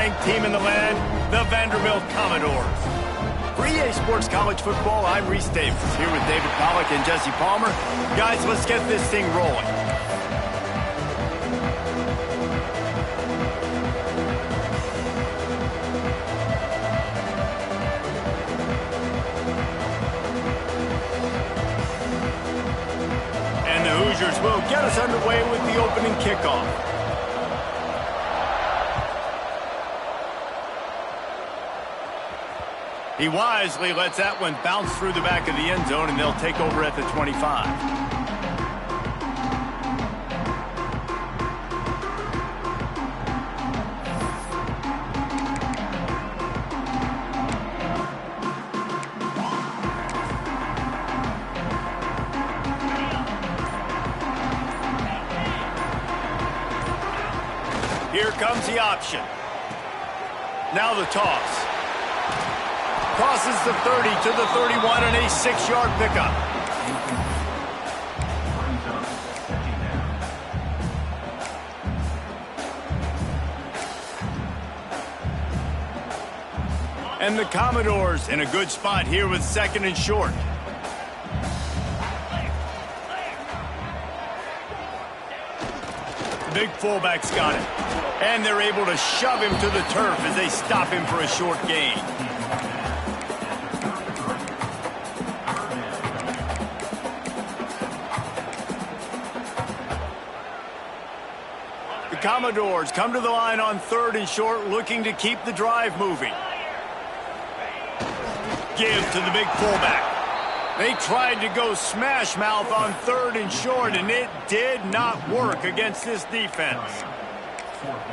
ranked team in the land, the Vanderbilt Commodores. For EA Sports College Football, I'm Reese Davis, here with David Pollack and Jesse Palmer. Guys, let's get this thing rolling. And the Hoosiers will get us underway with the opening kickoff. He wisely lets that one bounce through the back of the end zone, and they'll take over at the 25. Here comes the option. Now the toss. Crosses the 30 to the 31 and a 6-yard pickup. And the Commodores in a good spot here with 2nd and short. The big fullback's got it. And they're able to shove him to the turf as they stop him for a short gain. The Commodores come to the line on 3rd and short, looking to keep the drive moving. Give to the big fullback. They tried to go smash mouth on 3rd and short, and it did not work against this defense.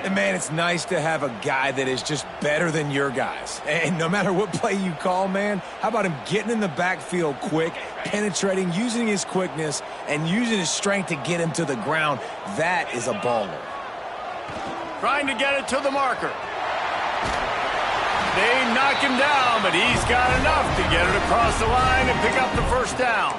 And, man, it's nice to have a guy that is just better than your guys. And no matter what play you call, man, how about him getting in the backfield quick, penetrating, using his quickness, and using his strength to get him to the ground? That is a baller. Trying to get it to the marker. They knock him down, but he's got enough to get it across the line and pick up the first down.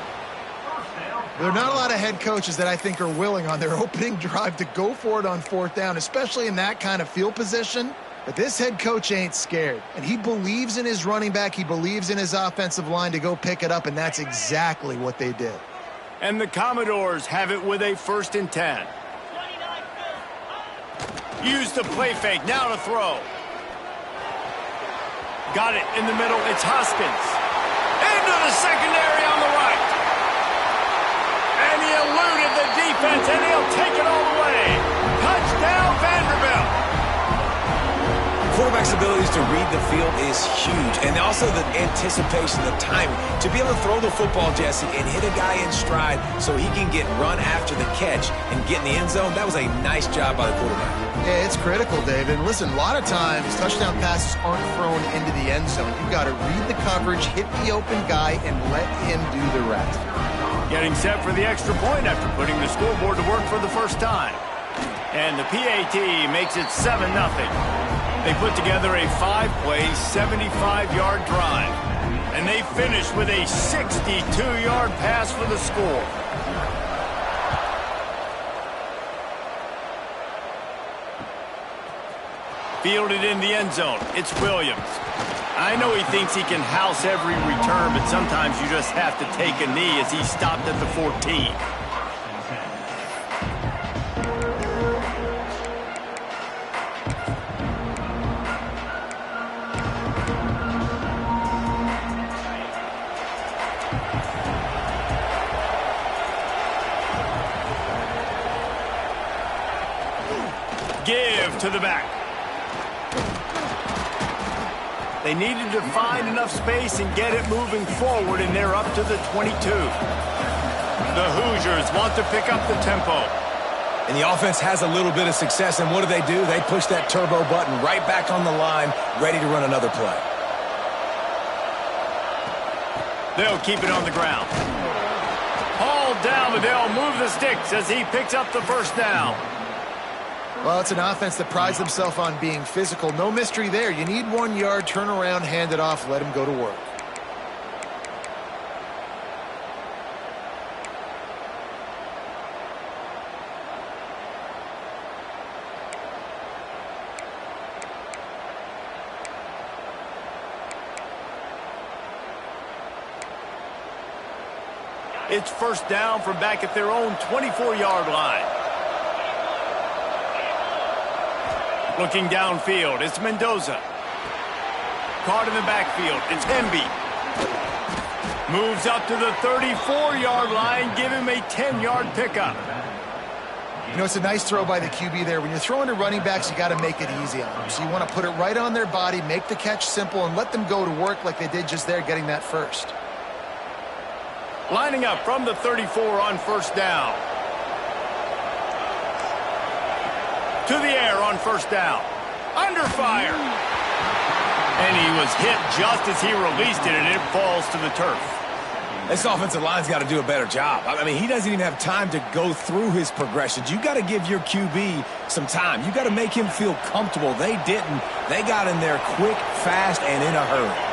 There are not a lot of head coaches that I think are willing on their opening drive to go for it on 4th down, especially in that kind of field position. But this head coach ain't scared, and he believes in his running back. He believes in his offensive line to go pick it up, and that's exactly what they did. And the Commodores have it with a 1st and 10. Use the play fake, now to throw. Got it in the middle, it's Hoskins. Into the secondary on the right. And he eluded the defense, and he'll take it all the way. Touchdown, Vanderbilt. Quarterback's abilities to read the field is huge, and also the anticipation, the timing. To be able to throw the football, Jesse, and hit a guy in stride so he can get run after the catch and get in the end zone, that was a nice job by the quarterback. Yeah, it's critical, David. Listen, a lot of times touchdown passes aren't thrown into the end zone. You've got to read the coverage, hit the open guy, and let him do the rest. Getting set for the extra point after putting the scoreboard to work for the first time. And the PAT makes it 7-0. They put together a 5-play, 75-yard drive. And they finish with a 62-yard pass for the score. Fielded in the end zone, it's Williams. I know he thinks he can house every return, but sometimes you just have to take a knee as he stopped at the 14. Give to the back. They needed to find enough space and get it moving forward, and they're up to the 22. The Hoosiers want to pick up the tempo. And the offense has a little bit of success, and what do? They push that turbo button right back on the line, ready to run another play. They'll keep it on the ground. Hauled down, but they'll move the sticks as he picks up the first down. Well, it's an offense that prides themselves on being physical. No mystery there. You need 1 yard, turn around, hand it off, let him go to work. It's first down from back at their own 24-yard line. Looking downfield, it's Mendoza. Caught in the backfield, it's Hemby. Moves up to the 34-yard line, give him a 10-yard pickup. You know, it's a nice throw by the QB there. When you're throwing to running backs, you got to make it easy on them. So you want to put it right on their body, make the catch simple, and let them go to work like they did just there, getting that first. Lining up from the 34 on first down. To the air on first down. Under fire. And he was hit just as he released it, and it falls to the turf. This offensive line's got to do a better job. I mean, he doesn't even have time to go through his progressions. You got to give your QB some time. You got to make him feel comfortable. They didn't. They got in there quick, fast, and in a hurry.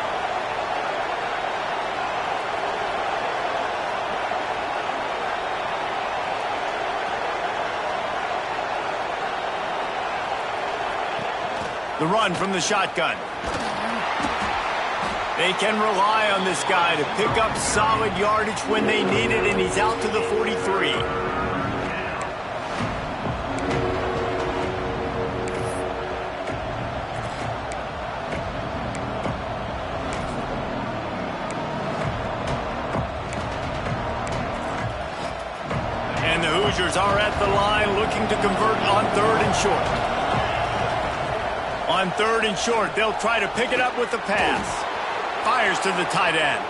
The run from the shotgun. They can rely on this guy to pick up solid yardage when they need it, and he's out to the 43. And the Hoosiers are at the line looking to convert on 3rd and short. On 3rd and short, they'll try to pick it up with the pass. Fires to the tight end.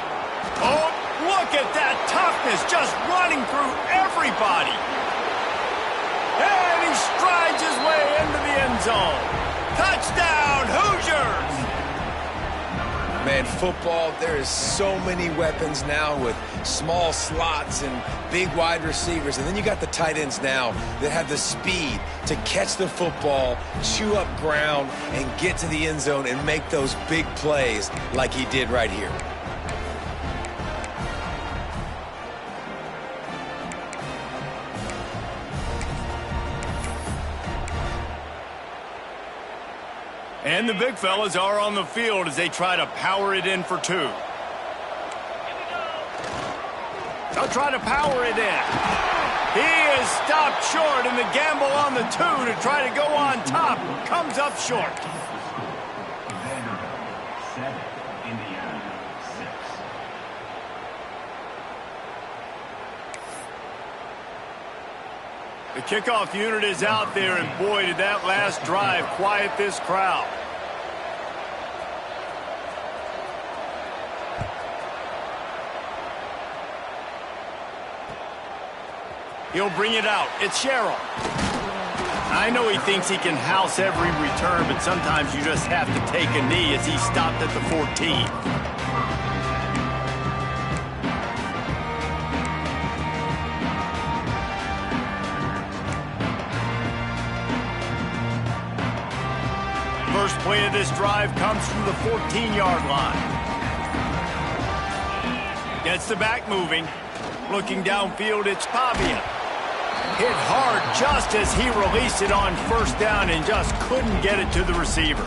Oh, look at that toughness, just running through everybody. And he strides his way into the end zone. Touchdown, Hoosiers! Man, football, there is so many weapons now with small slots and big wide receivers. And then you got the tight ends now that have the speed to catch the football, chew up ground, and get to the end zone and make those big plays like he did right here. And the big fellas are on the field as they try to power it in for 2. They'll try to power it in. He is stopped short, and the gamble on the 2 to try to go on top comes up short. The kickoff unit is out there, and boy, did that last drive quiet this crowd. He'll bring it out. It's Sherrill. I know he thinks he can house every return, but sometimes you just have to take a knee as he stopped at the 14. First play of this drive comes from the 14-yard line. Gets the back moving. Looking downfield, it's Pavia. Hit hard just as he released it on first down and just couldn't get it to the receiver.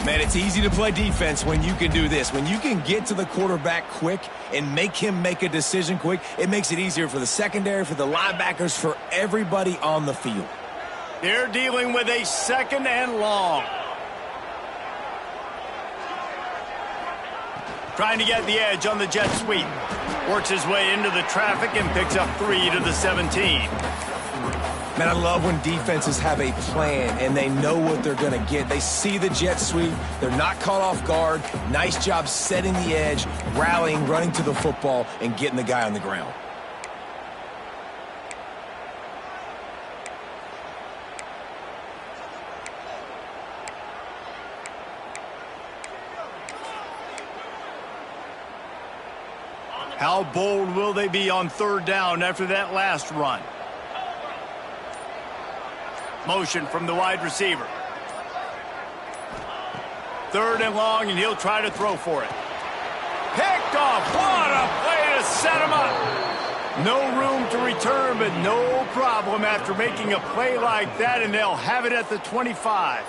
Man, it's easy to play defense when you can do this. When you can get to the quarterback quick and make him make a decision quick, it makes it easier for the secondary, for the linebackers, for everybody on the field. They're dealing with a 2nd and long. Trying to get the edge on the jet sweep. Works his way into the traffic and picks up 3 to the 17. Man, I love when defenses have a plan and they know what they're going to get. They see the jet sweep. They're not caught off guard. Nice job setting the edge, rallying, running to the football, and getting the guy on the ground. How bold will they be on 3rd down after that last run? Motion from the wide receiver. 3rd and long, and he'll try to throw for it. Picked off. What a play to set him up. No room to return, but no problem after making a play like that, and they'll have it at the 25.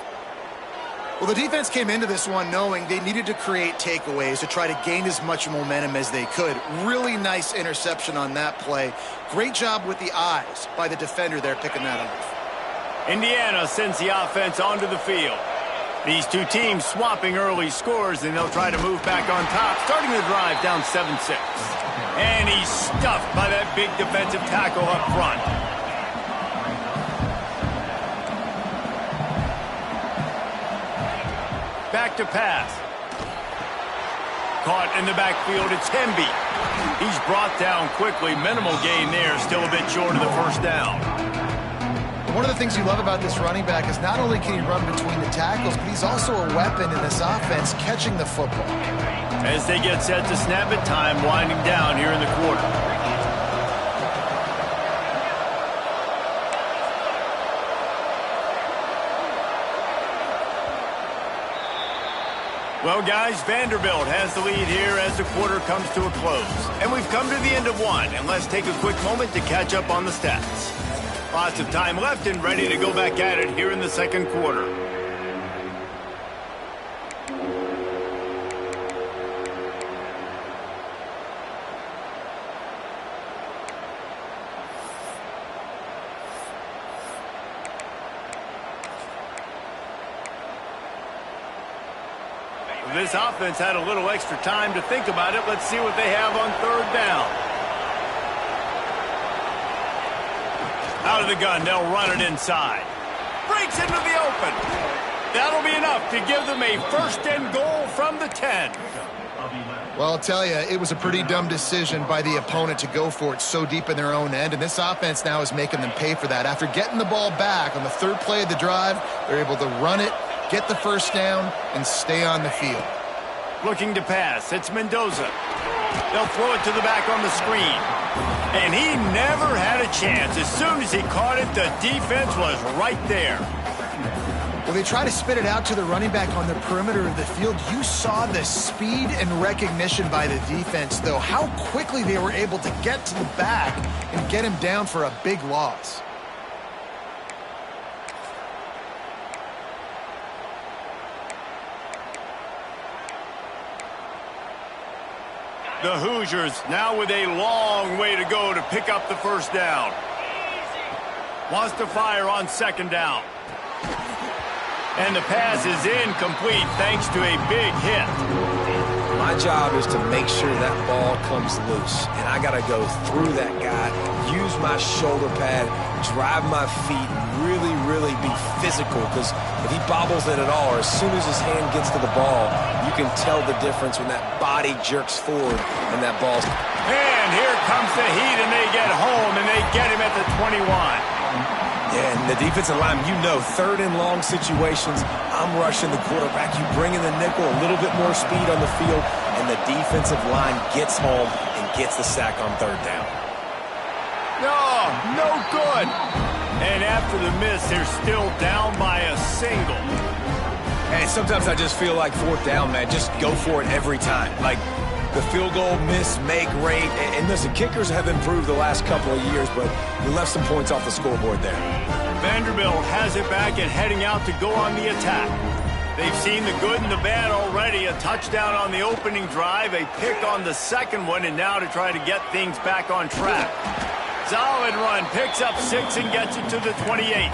Well, the defense came into this one knowing they needed to create takeaways to try to gain as much momentum as they could. Really nice interception on that play. Great job with the eyes by the defender there picking that off. Indiana sends the offense onto the field. These two teams swapping early scores, and they'll try to move back on top, starting the drive down 7-6. And he's stuffed by that big defensive tackle up front. Back to pass. Caught in the backfield, it's Hemby. He's brought down quickly. Minimal gain there, still a bit short of the first down. One of the things you love about this running back is not only can he run between the tackles, but he's also a weapon in this offense catching the football. As they get set to snap it, time winding down here in the quarter. Well, guys, Vanderbilt has the lead here as the quarter comes to a close. And we've come to the end of one, and let's take a quick moment to catch up on the stats. Lots of time left and ready to go back at it here in the second quarter. This offense had a little extra time to think about it. Let's see what they have on third down. Out of the gun, they'll run it inside. Breaks into the open. That'll be enough to give them a first and goal from the 10. Well, I'll tell you, it was a pretty dumb decision by the opponent to go for it so deep in their own end, and this offense now is making them pay for that. After getting the ball back on the third play of the drive, they're able to run it, get the first down, and stay on the field. Looking to pass, it's Mendoza. They'll throw it to the back on the screen. And he never had a chance. As soon as he caught it, the defense was right there. Well, they try to spit it out to the running back on the perimeter of the field. You saw the speed and recognition by the defense, though. How quickly they were able to get to the back and get him down for a big loss. The Hoosiers now with a long way to go to pick up the first down. Wants to fire on second down. And the pass is incomplete thanks to a big hit. My job is to make sure that ball comes loose. And I got to go through that guy, use my shoulder pad, drive my feet, really be physical. Because if he bobbles it at all, or as soon as his hand gets to the ball, you can tell the difference when that body jerks forward and that ball's... And here comes the heat, and they get home, and they get him at the 21. Yeah, and the defensive line, you know, third and long situations, I'm rushing the quarterback. You bring in the nickel, a little bit more speed on the field, and the defensive line gets home and gets the sack on third down. No good. And after the miss, they're still down by a single. And sometimes I just feel like fourth down, man. Just go for it every time. Like the field goal miss, make rate. And listen, kickers have improved the last couple of years, but we left some points off the scoreboard there. Vanderbilt has it back and heading out to go on the attack. They've seen the good and the bad already. A touchdown on the opening drive, a pick on the second one, and now to try to get things back on track. Solid run, picks up 6 and gets it to the 28.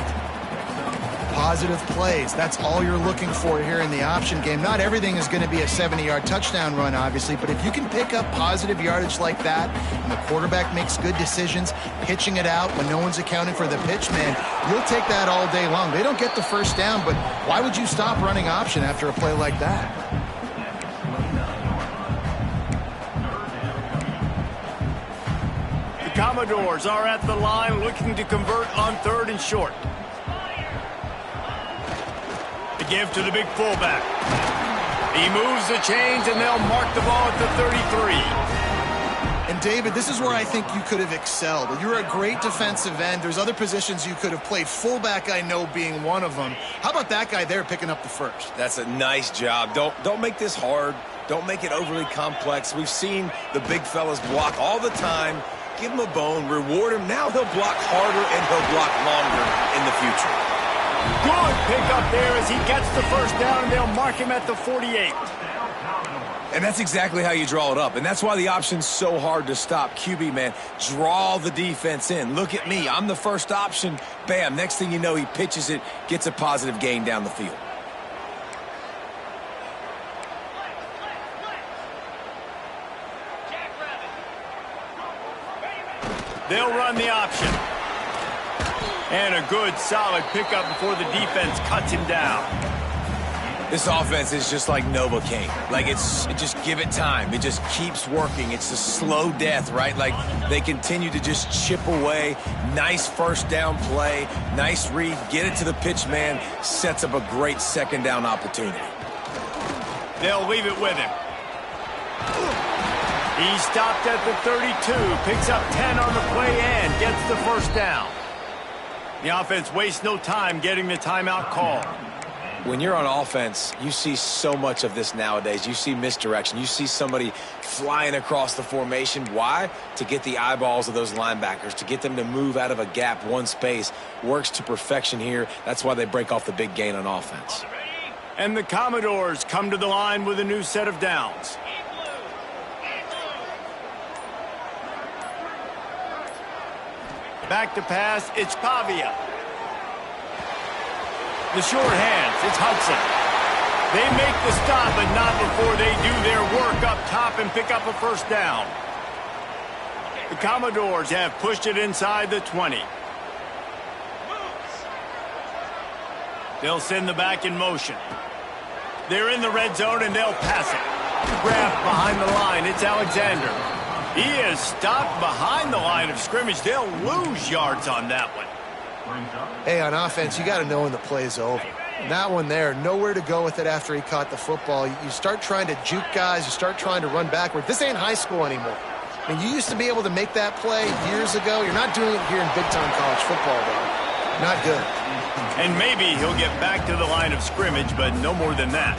Positive plays. That's all you're looking for here in the option game. Not everything is going to be a 70-yard touchdown run, obviously, but if you can pick up positive yardage like that and the quarterback makes good decisions, pitching it out when no one's accounting for the pitch, man, you'll take that all day long. They don't get the first down, but why would you stop running option after a play like that? The Commodores are at the line looking to convert on third and short. The give to the big fullback. He moves the chains, and they'll mark the ball at the 33. And, David, this is where I think you could have excelled. You're a great defensive end. There's other positions you could have played. Fullback, I know, being one of them. How about that guy there picking up the first? That's a nice job. Don't make this hard. Don't make it overly complex. We've seen the big fellas block all the time. Give him a bone, reward him. Now he'll block harder and he'll block longer in the future. Good pickup there as he gets the first down, and they'll mark him at the 48. And that's exactly how you draw it up. And that's why the option's so hard to stop. QB, man, draw the defense in. Look at me. I'm the first option. Bam. Next thing you know, he pitches it, gets a positive gain down the field. They'll run the option. And a good, solid pickup before the defense cuts him down. This offense is just like Novocaine. Like, it just give it time. It just keeps working. It's a slow death, right? Like, they continue to just chip away. Nice first down play. Nice read. Get it to the pitch man. Sets up a great second down opportunity. They'll leave it with him. He stopped at the 32. Picks up 10 on the play and gets the first down. The offense wastes no time getting the timeout call. When you're on offense, you see so much of this nowadays. You see misdirection. You see somebody flying across the formation. Why? To get the eyeballs of those linebackers, to get them to move out of a gap, one space. Works to perfection here. That's why they break off the big gain on offense. And the Commodores come to the line with a new set of downs. Back to pass, it's Pavia. The short hands, it's Hudson. They make the stop, but not before they do their work up top and pick up a first down. The Commodores have pushed it inside the 20. They'll send the back in motion. They're in the red zone, and they'll pass it. Grabbed behind the line, it's Alexander. He is stopped behind the line of scrimmage. They'll lose yards on that one. Hey, on offense, you got to know when the play's over. And that one there, nowhere to go with it after he caught the football. You start trying to juke guys. You start trying to run backward. This ain't high school anymore. I mean, you used to be able to make that play years ago. You're not doing it here in big-time college football, though. Not good. And maybe he'll get back to the line of scrimmage, but no more than that.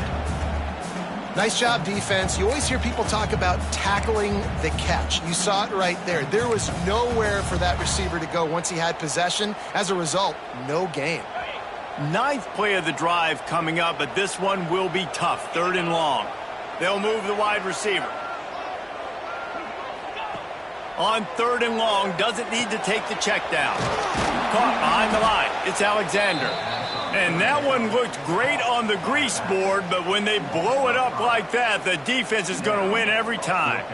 Nice job, defense. You always hear people talk about tackling the catch. You saw it right there. There was nowhere for that receiver to go once he had possession. As a result, no gain. Ninth play of the drive coming up, but this one will be tough. 3rd and long. They'll move the wide receiver. On 3rd and long, doesn't need to take the check down. Caught behind the line. It's Alexander. And that one looked great on the grease board, but when they blow it up like that, the defense is going to win every time.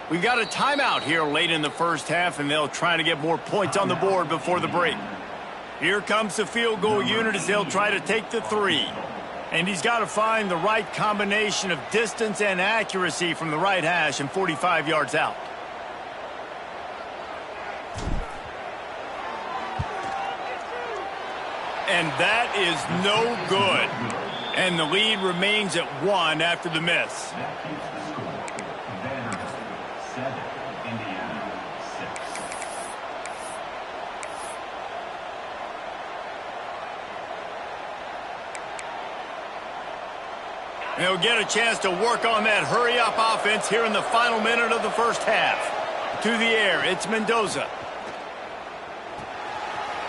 We've got a timeout here late in the first half, and they'll try to get more points on the board before the break. Here comes the field goal unit as they'll try to take the 3. And he's got to find the right combination of distance and accuracy from the right hash and 45 yards out. And that is no good. And the lead remains at 1 after the miss. They'll get a chance to work on that hurry-up offense here in the final minute of the first half. To the air, it's Mendoza.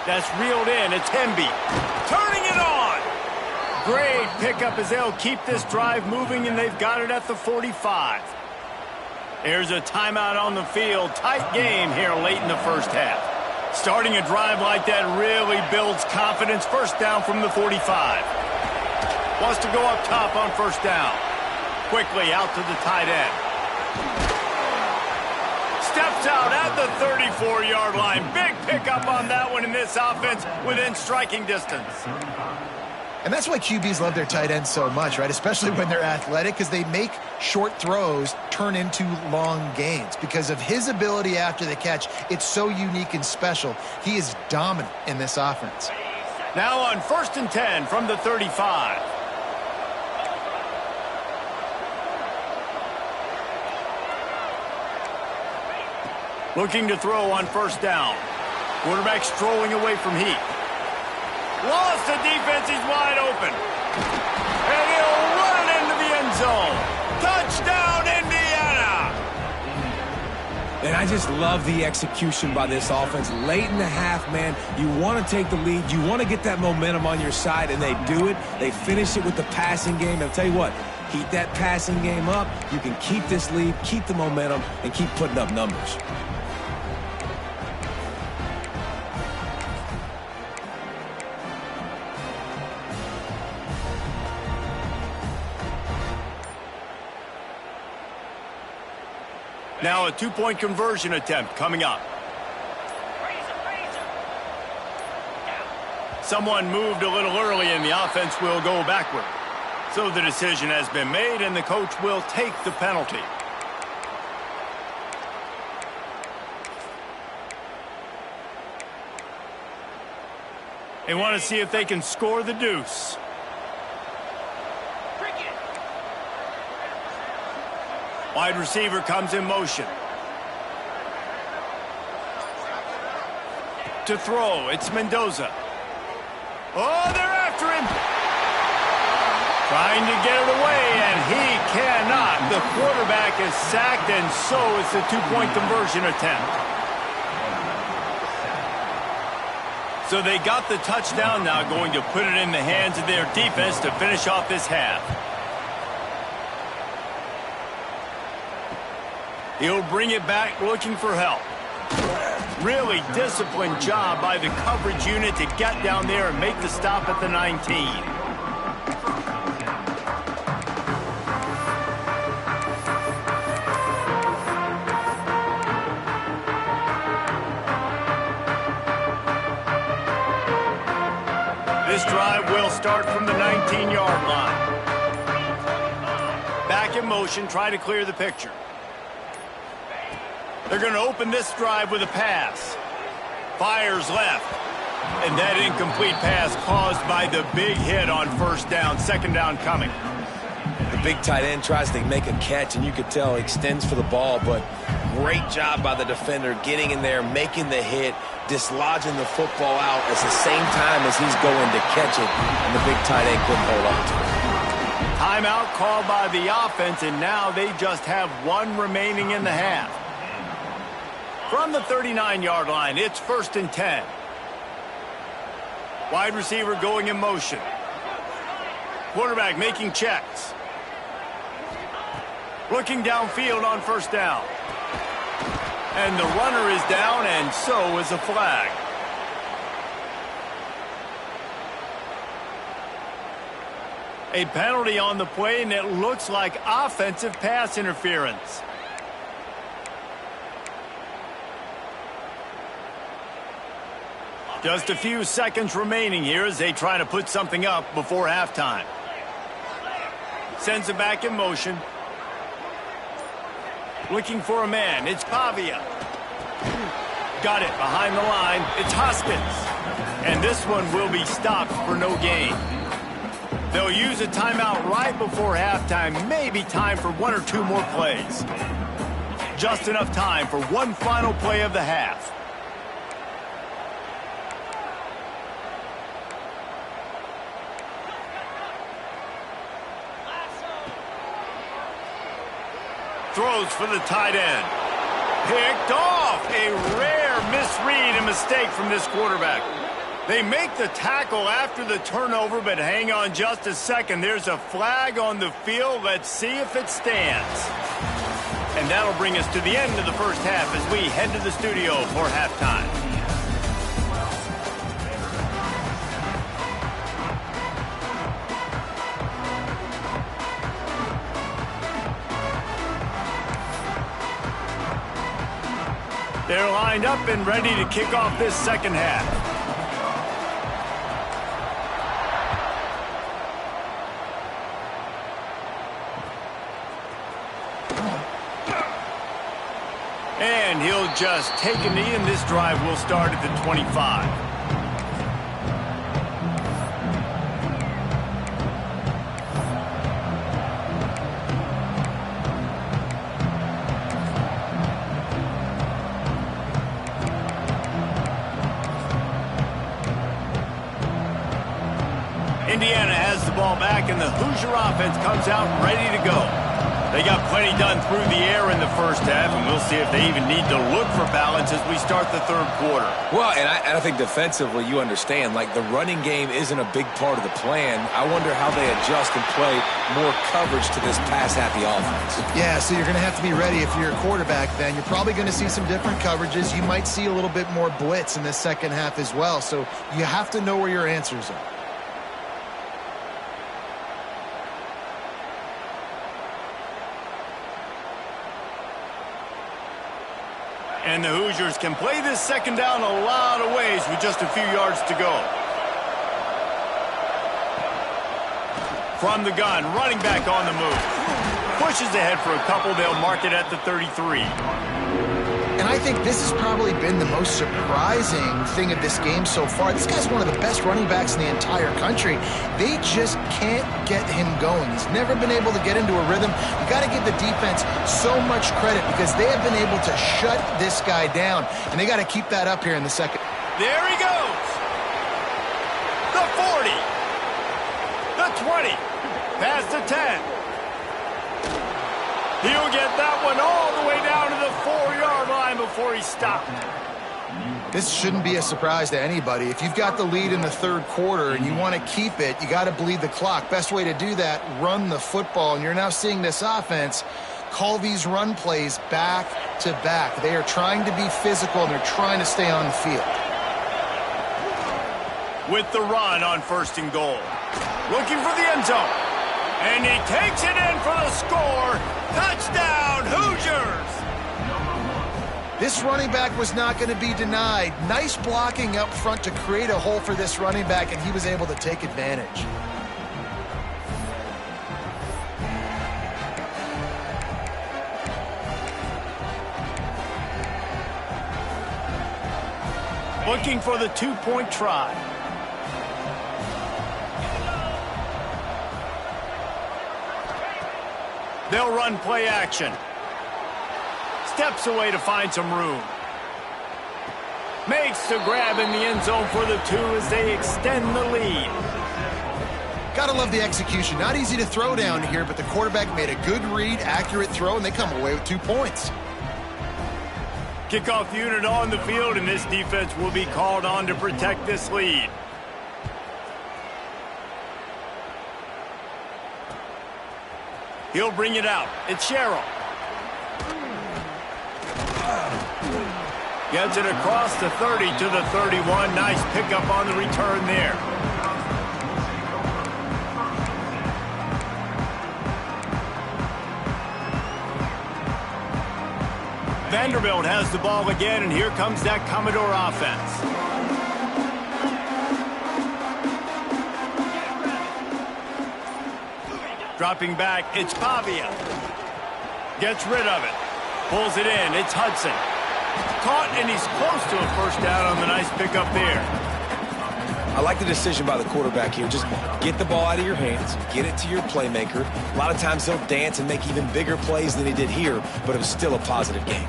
That's reeled in, it's Hemby. Turning it on! Great pickup as they'll keep this drive moving, and they've got it at the 45. There's a timeout on the field. Tight game here late in the first half. Starting a drive like that really builds confidence. First down from the 45. Wants to go up top on first down. Quickly out to the tight end. Steps out at the 34-yard line. Big pickup on that one in this offense within striking distance. And that's why QBs love their tight ends so much, right? Especially when they're athletic, because they make short throws turn into long gains. Because of his ability after the catch, it's so unique and special. He is dominant in this offense. Now on 1st and 10 from the 35. Looking to throw on first down. Quarterback strolling away from heat. Lost the defense, he's wide open. And he'll run it into the end zone. Touchdown, Indiana! And I just love the execution by this offense. Late in the half, man, you want to take the lead. You want to get that momentum on your side, and they do it. They finish it with the passing game. I'll tell you what, keep that passing game up. You can keep this lead, keep the momentum, and keep putting up numbers. Now a two-point conversion attempt coming up. Someone moved a little early and the offense will go backward. So the decision has been made and the coach will take the penalty. They want to see if they can score the deuce. Wide receiver comes in motion. To throw, it's Mendoza. Oh, they're after him. Trying to get it away, and he cannot. The quarterback is sacked, and so is the two-point conversion attempt. So they got the touchdown, now going to put it in the hands of their defense to finish off this half. He'll bring it back looking for help. Really disciplined job by the coverage unit to get down there and make the stop at the 19. This drive will start from the 19-yard line. Back in motion, try to clear the picture. They're going to open this drive with a pass. Fires left. And that incomplete pass caused by the big hit on first down. Second down coming. The big tight end tries to make a catch, and you could tell he extends for the ball, but great job by the defender getting in there, making the hit, dislodging the football out at the same time as he's going to catch it, and the big tight end couldn't hold on to it. Timeout called by the offense, and now they just have one remaining in the half. From the 39-yard line, it's 1st and 10. Wide receiver going in motion. Quarterback making checks. Looking downfield on first down. And the runner is down, and so is a flag. A penalty on the play, and it looks like offensive pass interference. Just a few seconds remaining here as they try to put something up before halftime. Sends it back in motion. Looking for a man. It's Pavia. Got it behind the line. It's Hoskins. And this one will be stopped for no gain. They'll use a timeout right before halftime. Maybe time for one or two more plays. Just enough time for one final play of the half. Throws for the tight end. Picked off. A rare misread and mistake from this quarterback. They make the tackle after the turnover, but hang on just a second. There's a flag on the field. Let's see if it stands. And that'll bring us to the end of the first half as we head to the studio for halftime. They're lined up and ready to kick off this second half. And he'll just take a knee, and this drive will start at the 25. Indiana has the ball back, and the Hoosier offense comes out ready to go. They got plenty done through the air in the first half, and we'll see if they even need to look for balance as we start the third quarter. Well, and I think defensively, you understand, like the running game isn't a big part of the plan. I wonder how they adjust and play more coverage to this pass-happy offense. Yeah, so you're going to have to be ready if you're a quarterback then. You're probably going to see some different coverages. You might see a little bit more blitz in the second half as well, so you have to know where your answers are. And the Hoosiers can play this second down a lot of ways with just a few yards to go. From the gun, running back on the move. Pushes ahead for a couple. They'll mark it at the 33. And I think this has probably been the most surprising thing of this game so far. This guy's one of the best running backs in the entire country. They just can't get him going. He's never been able to get into a rhythm. You got to give the defense so much credit because they have been able to shut this guy down. And they got to keep that up here in the second. There he goes. The 40. The 20. Past the 10. He'll get that one all the way down to the 4-yard line before he stopped. This shouldn't be a surprise to anybody. If you've got the lead in the third quarter and you want to keep it, you got to bleed the clock. Best way to do that, run the football. And you're now seeing this offense call these run plays back to back. They are trying to be physical and they're trying to stay on the field. With the run on 1st and goal. Looking for the end zone. And he takes it in for the score. Touchdown, Hoosiers! This running back was not going to be denied. Nice blocking up front to create a hole for this running back, and he was able to take advantage. Looking for the 2-point try. They'll run play action. Steps away to find some room. Makes the grab in the end zone for the 2 as they extend the lead. Gotta love the execution. Not easy to throw down here, but the quarterback made a good read, accurate throw, and they come away with 2 points. Kickoff unit on the field, and this defense will be called on to protect this lead. He'll bring it out. It's Sherrill. Gets it across the 30 to the 31. Nice pickup on the return there. Vanderbilt has the ball again, and here comes that Commodore offense. Dropping back, it's Pavia. Gets rid of it. Pulls it in, it's Hudson. Caught, and he's close to a first down on the nice pickup there. I like the decision by the quarterback here. Just get the ball out of your hands, get it to your playmaker. A lot of times he'll dance and make even bigger plays than he did here, but it was still a positive game.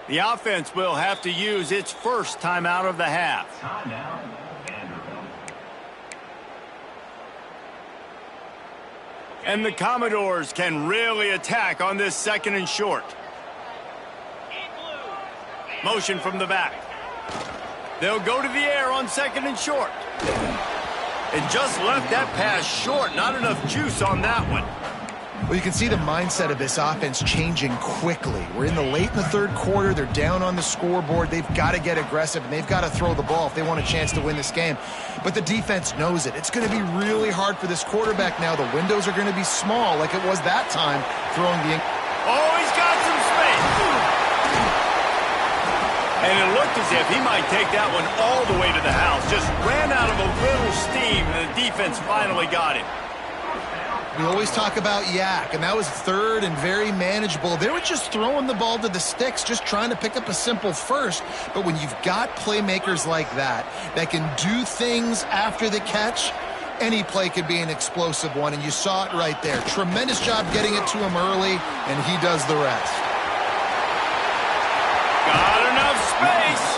The offense will have to use its first timeout of the half. And the Commodores can really attack on this 2nd and short. Motion from the back. They'll go to the air on 2nd and short. And just left that pass short. Not enough juice on that one. Well, you can see the mindset of this offense changing quickly. We're late in the third quarter. They're down on the scoreboard. They've got to get aggressive, and they've got to throw the ball if they want a chance to win this game. But the defense knows it. It's going to be really hard for this quarterback now. The windows are going to be small like it was that time throwing the... Oh, he's got some space. And it looked as if he might take that one all the way to the house. Just ran out of a little steam, and the defense finally got him. We always talk about yak, and that was third and very manageable. They were just throwing the ball to the sticks, just trying to pick up a simple first. But when you've got playmakers like that can do things after the catch, any play could be an explosive one, and you saw it right there. Tremendous job getting it to him early, and he does the rest. Got enough space.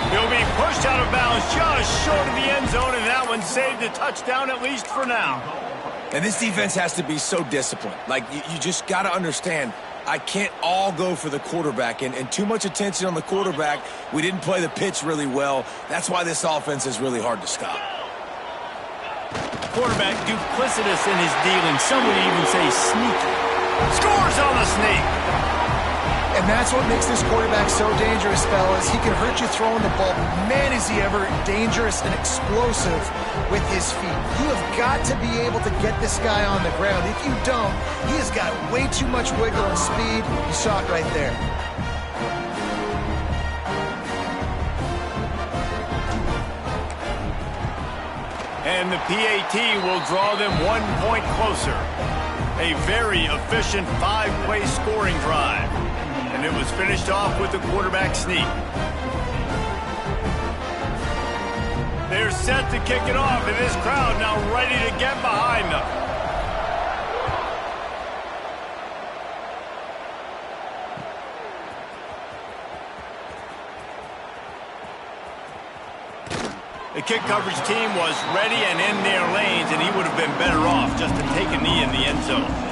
He'll be pushed out of bounds just short of the end zone, and that one saved a touchdown at least for now. And this defense has to be so disciplined. Like, you just got to understand, I can't all go for the quarterback. And too much attention on the quarterback. We didn't play the pitch really well. That's why this offense is really hard to stop. Quarterback duplicitous in his dealing. Some would even say sneaky. Scores on the sneak. And that's what makes this quarterback so dangerous, fellas. He can hurt you throwing the ball. Man, is he ever dangerous and explosive with his feet. You have got to be able to get this guy on the ground. If you don't, he has got way too much wiggle and speed. You saw it right there. And the PAT will draw them 1 point closer. A very efficient 5-play scoring drive. And it was finished off with the quarterback sneak. They're set to kick it off, and this crowd now ready to get behind them. The kick coverage team was ready and in their lanes, and he would have been better off just to take a knee in the end zone.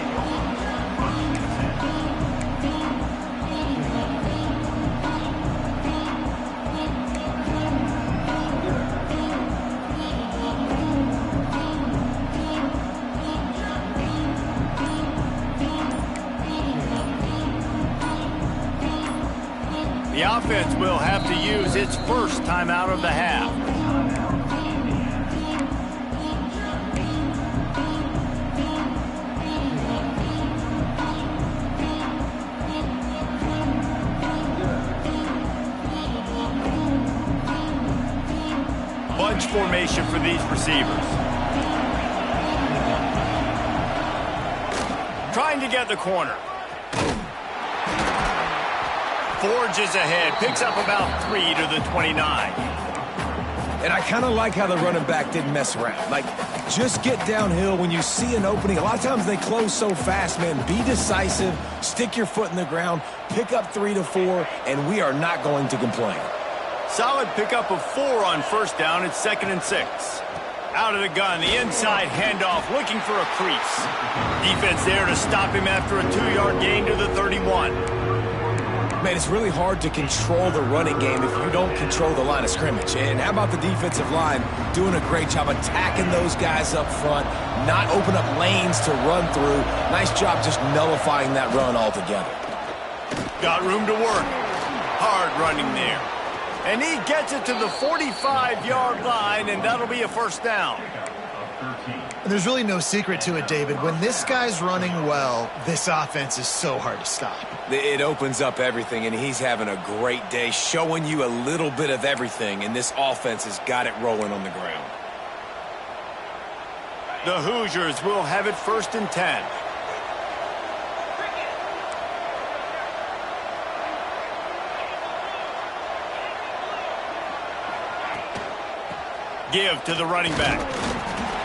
The offense will have to use its first timeout of the half. Bunch formation for these receivers. Trying to get the corner. Forges ahead, picks up about 3 to the 29. And I kind of like how the running back didn't mess around. Like, just get downhill when you see an opening. A lot of times they close so fast, man. Be decisive, stick your foot in the ground, pick up 3 to 4, and we are not going to complain. Solid pickup of 4 on first down. It's 2nd and 6. Out of the gun, the inside handoff, looking for a crease. Defense there to stop him after a 2-yard gain to the 31. Man, it's really hard to control the running game if you don't control the line of scrimmage. And how about the defensive line doing a great job attacking those guys up front, not open up lanes to run through. Nice job just nullifying that run altogether. Got room to work. Hard running there. And he gets it to the 45-yard line, and that'll be a first down. And there's really no secret to it, David. When this guy's running well, this offense is so hard to stop. It opens up everything, and he's having a great day, showing you a little bit of everything, and this offense has got it rolling on the ground. The Hoosiers will have it 1st and 10. Give to the running back.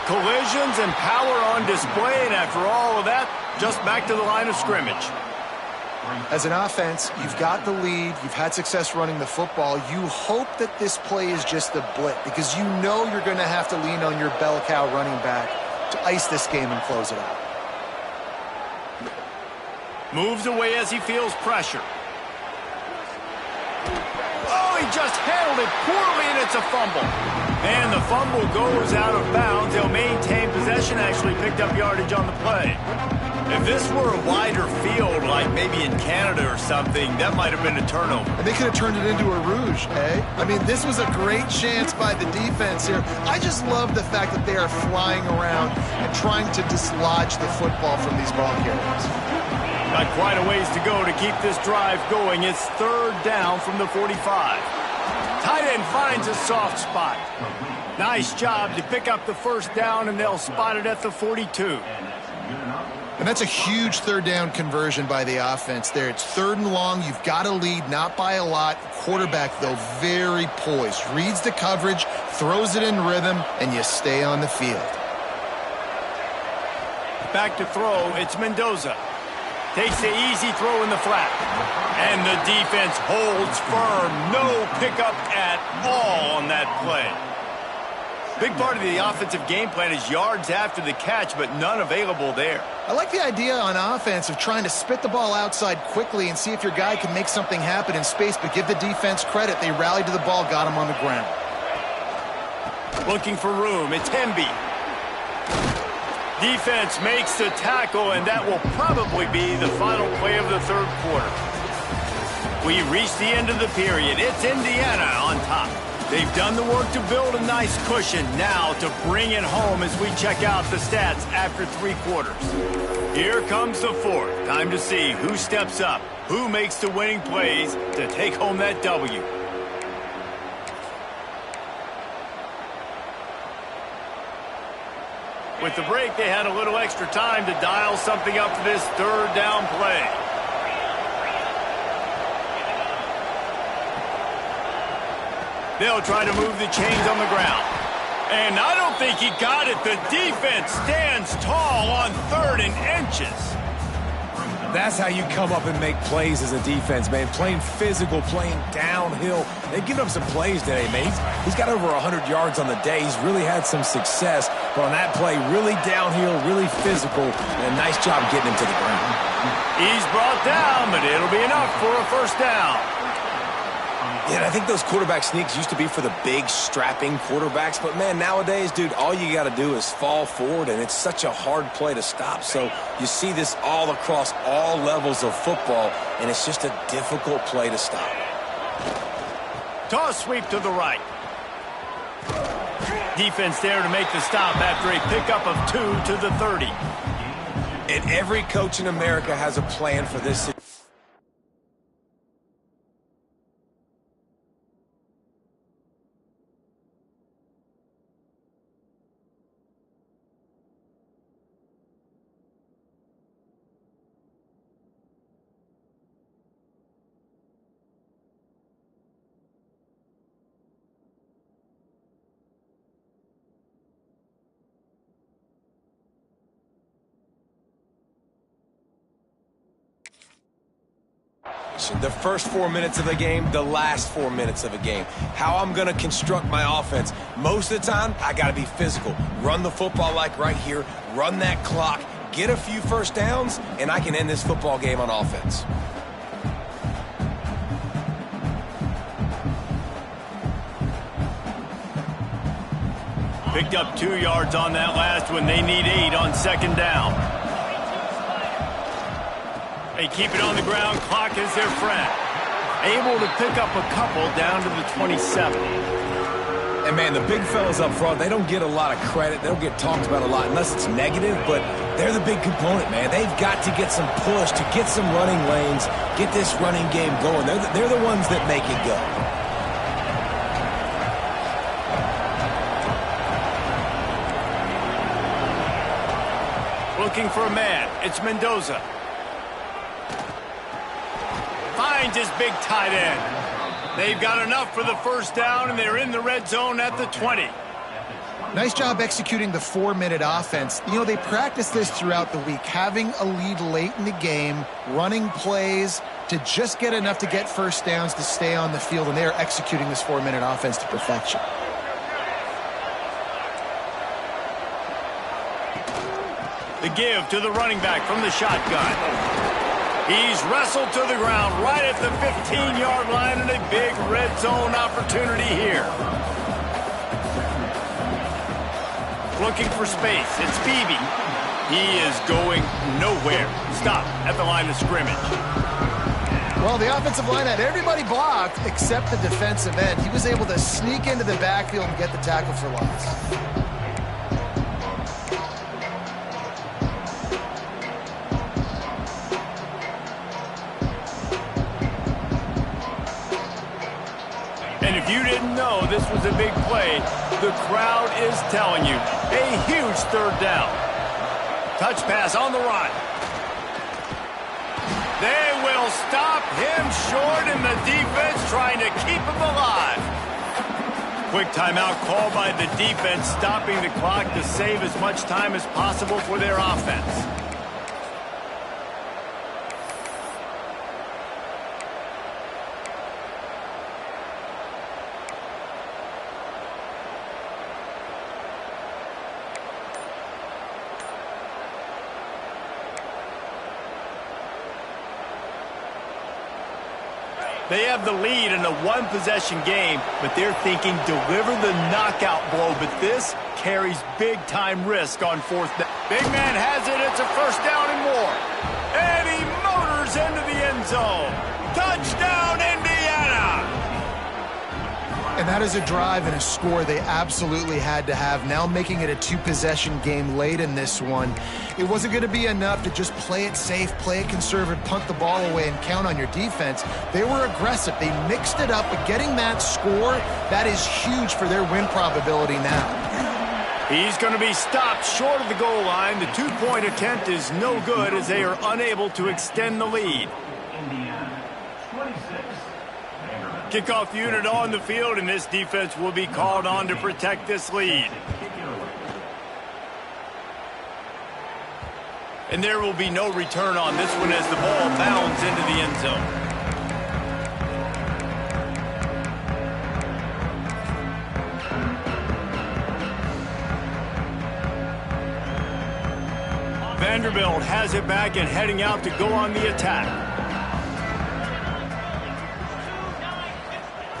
Collisions and power on display, and after all of that, just back to the line of scrimmage. As an offense, you've got the lead. You've had success running the football. You hope that this play is just a blip because you know you're going to have to lean on your bell cow running back to ice this game and close it out. Moves away as he feels pressure. Oh, he just handled it poorly, and it's a fumble. And the fumble goes out of bounds. They'll maintain possession, actually picked up yardage on the play. If this were a wider field, like maybe in Canada or something, that might have been a turnover. And they could have turned it into a rouge, eh? I mean, this was a great chance by the defense here. I just love the fact that they are flying around and trying to dislodge the football from these ball carriers. Got quite a ways to go to keep this drive going. It's third down from the 45. Tight end finds a soft spot. Nice job to pick up the first down, and they'll spot it at the 42. And that's a huge third down conversion by the offense there. It's third and long. You've got to lead, not by a lot. Quarterback, though, very poised. Reads the coverage, throws it in rhythm, and you stay on the field. Back to throw, it's Mendoza. Takes the easy throw in the flat. And the defense holds firm. No pickup at all on that play. Big part of the offensive game plan is yards after the catch, but none available there. I like the idea on offense of trying to spit the ball outside quickly and see if your guy can make something happen in space, but give the defense credit. They rallied to the ball, got him on the ground. Looking for room, it's Hemby. Defense makes the tackle, and that will probably be the final play of the third quarter. We reach the end of the period. It's Indiana on top. They've done the work to build a nice cushion. Now to bring it home as we check out the stats after three quarters. Here comes the fourth. Time to see who steps up, who makes the winning plays to take home that W. With the break, they had a little extra time to dial something up for this third down play. They'll try to move the chains on the ground. And I don't think he got it. The defense stands tall on third and inches. That's how you come up and make plays as a defense, man. Playing physical, playing downhill. They've given up some plays today, man. He's got over 100 yards on the day. He's really had some success. But on that play, really downhill, really physical, and a nice job getting him to the ground. He's brought down, but it'll be enough for a first down. Yeah, I think those quarterback sneaks used to be for the big, strapping quarterbacks. But, man, nowadays, dude, all you got to do is fall forward, and it's such a hard play to stop. So you see this all across all levels of football, and it's just a difficult play to stop. Toss sweep to the right. Defense there to make the stop after a pickup of 2 to the 30. And every coach in America has a plan for this situation. The first 4 minutes of the game, the last 4 minutes of a game. How I'm going to construct my offense. Most of the time, I got to be physical. Run the football like right here. Run that clock. Get a few first downs, and I can end this football game on offense. Picked up 2 yards on that last one. They need 8 on second down. They keep it on the ground. Clock is their friend. Able to pick up a couple down to the 27. And, man, the big fellas up front, they don't get a lot of credit. They don't get talked about a lot unless it's negative, but they're the big component, man. They've got to get some push, to get some running lanes, get this running game going. They're the ones that make it go. Looking for a man. It's Mendoza. Finds his big tight end. They've got enough for the first down, and they're in the red zone at the 20. Nice job executing the 4-minute offense. You know, they practice this throughout the week, having a lead late in the game, running plays to just get enough to get first downs to stay on the field, and they are executing this 4-minute offense to perfection. The give to the running back from the shotgun. He's wrestled to the ground right at the 15-yard line, and a big red zone opportunity here. Looking for space. It's Beebe. He is going nowhere. Stop at the line of scrimmage. Well, the offensive line had everybody blocked except the defensive end. He was able to sneak into the backfield and get the tackle for loss. And if you didn't know this was a big play, the crowd is telling you. A huge third down. Touch pass on the run. They will stop him short, and the defense trying to keep him alive. Quick timeout called by the defense, stopping the clock to save as much time as possible for their offense. They have the lead in a one-possession game, but they're thinking deliver the knockout blow. But this carries big-time risk on fourth down. Big man has it. It's a first down and more. And he motors into the end zone. Touchdown, Indiana! And that is a drive and a score they absolutely had to have. Now making it a two-possession game late in this one. It wasn't going to be enough to just play it safe, play it conservative, punt the ball away, and count on your defense. They were aggressive. They mixed it up, but getting that score, that is huge for their win probability now. He's going to be stopped short of the goal line. The two-point attempt is no good as they are unable to extend the lead. Kickoff unit on the field, and this defense will be called on to protect this lead. And there will be no return on this one as the ball bounds into the end zone. Vanderbilt has it back and heading out to go on the attack.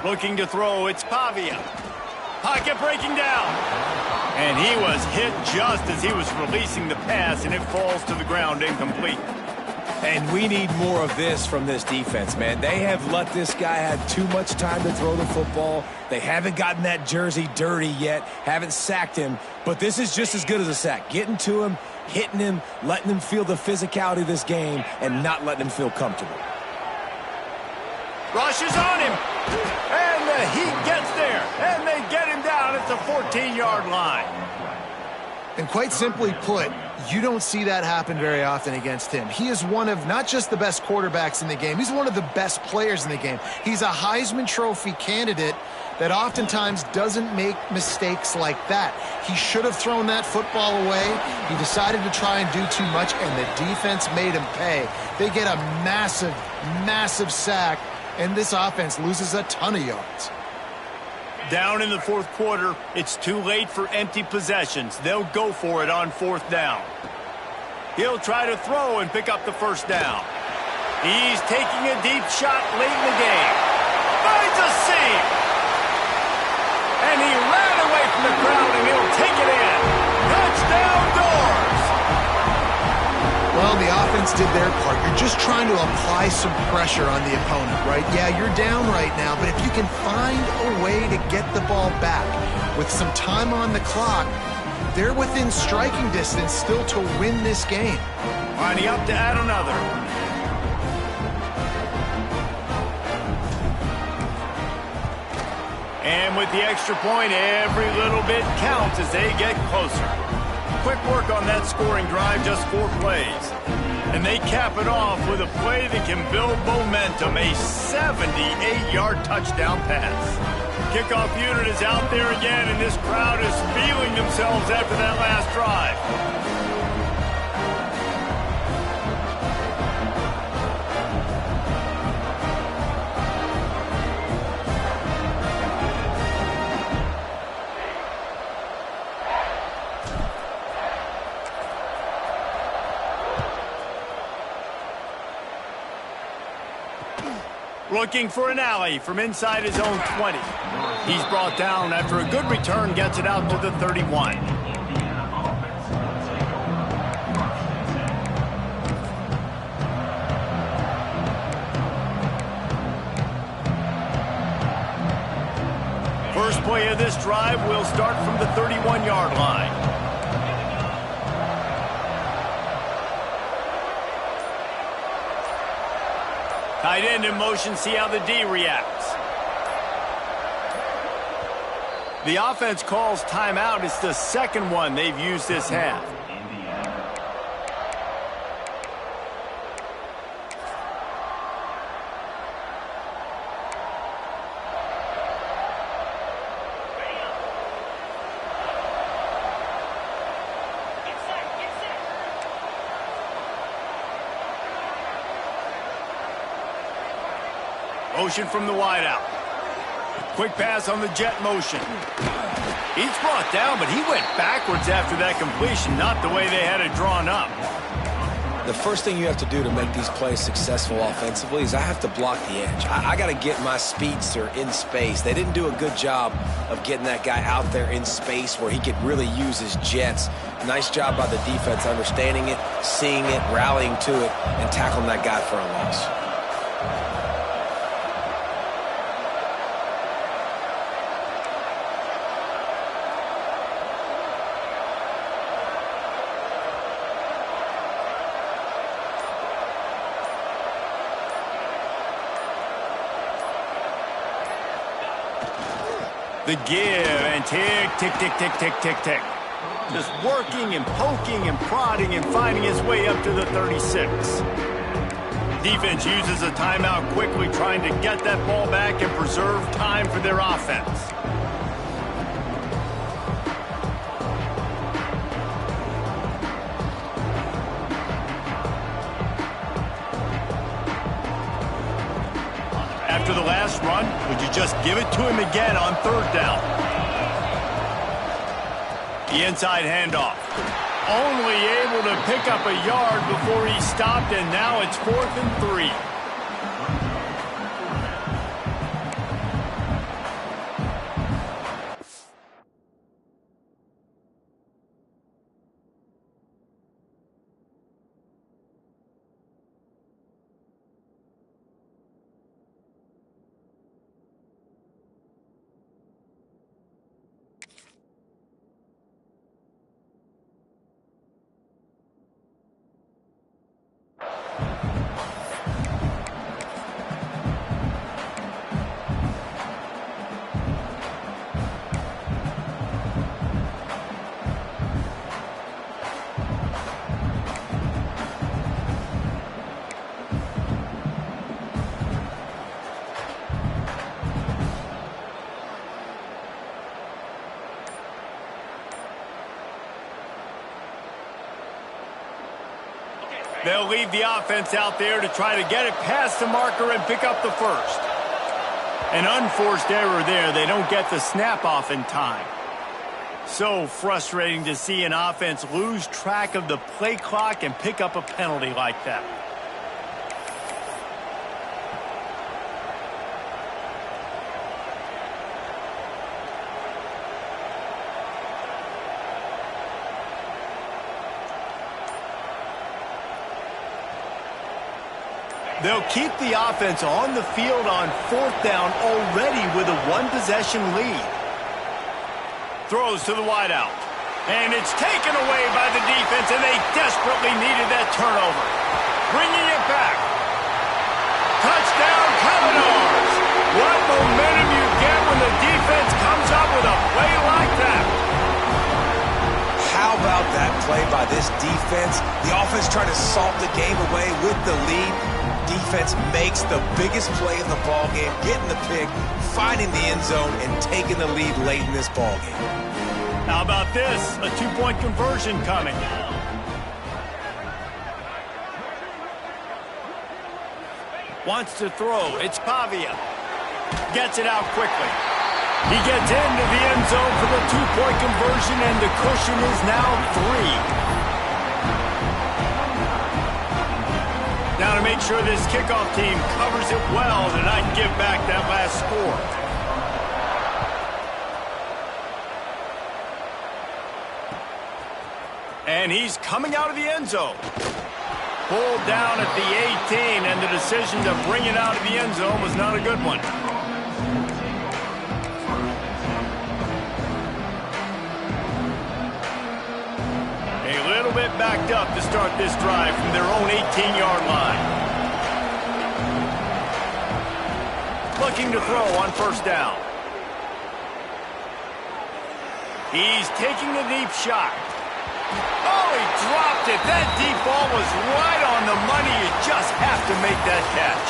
Looking to throw, it's Pavia. Pocket breaking down. And he was hit just as he was releasing the pass, and it falls to the ground incomplete. And we need more of this from this defense, man. They have let this guy have too much time to throw the football. They haven't gotten that jersey dirty yet, haven't sacked him. But this is just as good as a sack. Getting to him, hitting him, letting him feel the physicality of this game, and not letting him feel comfortable. Rushes on him. And the Heat gets there. And they get him down at the 14-yard line. And quite simply put, you don't see that happen very often against him. He is one of not just the best quarterbacks in the game, he's one of the best players in the game. He's a Heisman Trophy candidate that oftentimes doesn't make mistakes like that. He should have thrown that football away. He decided to try and do too much, and the defense made him pay. They get a massive, massive sack, and this offense loses a ton of yards. Down in the fourth quarter, it's too late for empty possessions. They'll go for it on fourth down. He'll try to throw and pick up the first down. He's taking a deep shot late in the game. Finds a seam. And he ran away from the crowd, and he'll take it in. Touchdown, Doors! Well, the offense did their part. You're just trying to apply some pressure on the opponent, right? Yeah, you're down right now, but if you can find a way to get the ball back with some time on the clock, they're within striking distance still to win this game. Lining up to add another. And with the extra point, every little bit counts as they get closer. Quick work on that scoring drive, just 4 plays. And they cap it off with a play that can build momentum, a 78-yard touchdown pass. Kickoff unit is out there again, and this crowd is feeling themselves after that last drive. Looking for an alley from inside his own 20. He's brought down after a good return, gets it out to the 31. First play of this drive will start from the 31-yard line. Tight end in motion, see how the D reacts. The offense calls timeout. It's the second one they've used this half. Motion from the wideout. Quick pass on the jet motion. He's brought down, but he went backwards after that completion, not the way they had it drawn up. The first thing you have to do to make these plays successful offensively is I have to block the edge. I got to get my speedster in space. They didn't do a good job of getting that guy out there in space where he could really use his jets. Nice job by the defense understanding it, seeing it, rallying to it, and tackling that guy for a loss. The give and tick, tick, tick, tick, tick, tick, tick. Just working and poking and prodding and finding his way up to the 36. Defense uses a timeout quickly, trying to get that ball back and preserve time for their offense. After the last run, would you just give it to him again on third down? The inside handoff. Only able to pick up a yard before he stopped, and now it's 4th and 3. They'll leave the offense out there to try to get it past the marker and pick up the first. An unforced error there. They don't get the snap off in time. So frustrating to see an offense lose track of the play clock and pick up a penalty like that. They'll keep the offense on the field on 4th down already with a one-possession lead. Throws to the wideout. And it's taken away by the defense, and they desperately needed that turnover. Bringing it back. Touchdown, Commodores! What momentum you get when the defense comes up with a play like that. How about that play by this defense? The offense trying to salt the game away with the lead. Defense makes the biggest play in the ballgame, getting the pick, finding the end zone, and taking the lead late in this ballgame. How about this? A two-point conversion coming. Wants to throw. It's Pavia. Gets it out quickly. He gets into the end zone for the two-point conversion, and the cushion is now 3. Now to make sure this kickoff team covers it well to not give back that last score. And he's coming out of the end zone. Pulled down at the 18, and the decision to bring it out of the end zone was not a good one. A little bit backed up to start this drive from their own 18-yard line. Looking to throw on first down. He's taking a deep shot. Oh, he dropped it. That deep ball was right on the money. You just have to make that catch.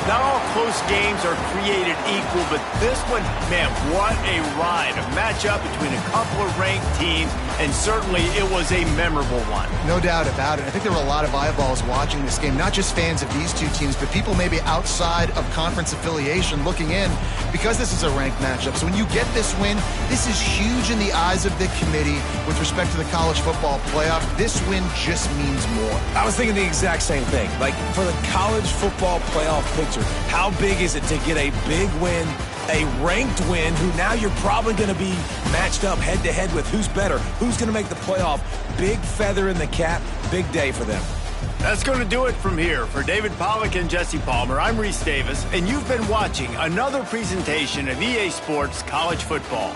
Not all close games are created equal, but this one, man, what a ride. A matchup between a couple of ranked teams, and certainly it was a memorable one. No doubt about it. I think there were a lot of eyeballs watching this game, not just fans of these two teams, but people maybe outside of conference affiliation looking in because this is a ranked matchup. So when you get this win, this is huge in the eyes of the committee with respect to the college football playoff. This win just means more. I was thinking the exact same thing. Like, for the college football playoff picture, how big is it to get a big win, a ranked win, who now you're probably going to be matched up head-to-head with who's better, who's going to make the playoff. Big feather in the cap, big day for them. That's going to do it from here. For David Pollack and Jesse Palmer, I'm Reese Davis, and you've been watching another presentation of EA Sports College Football.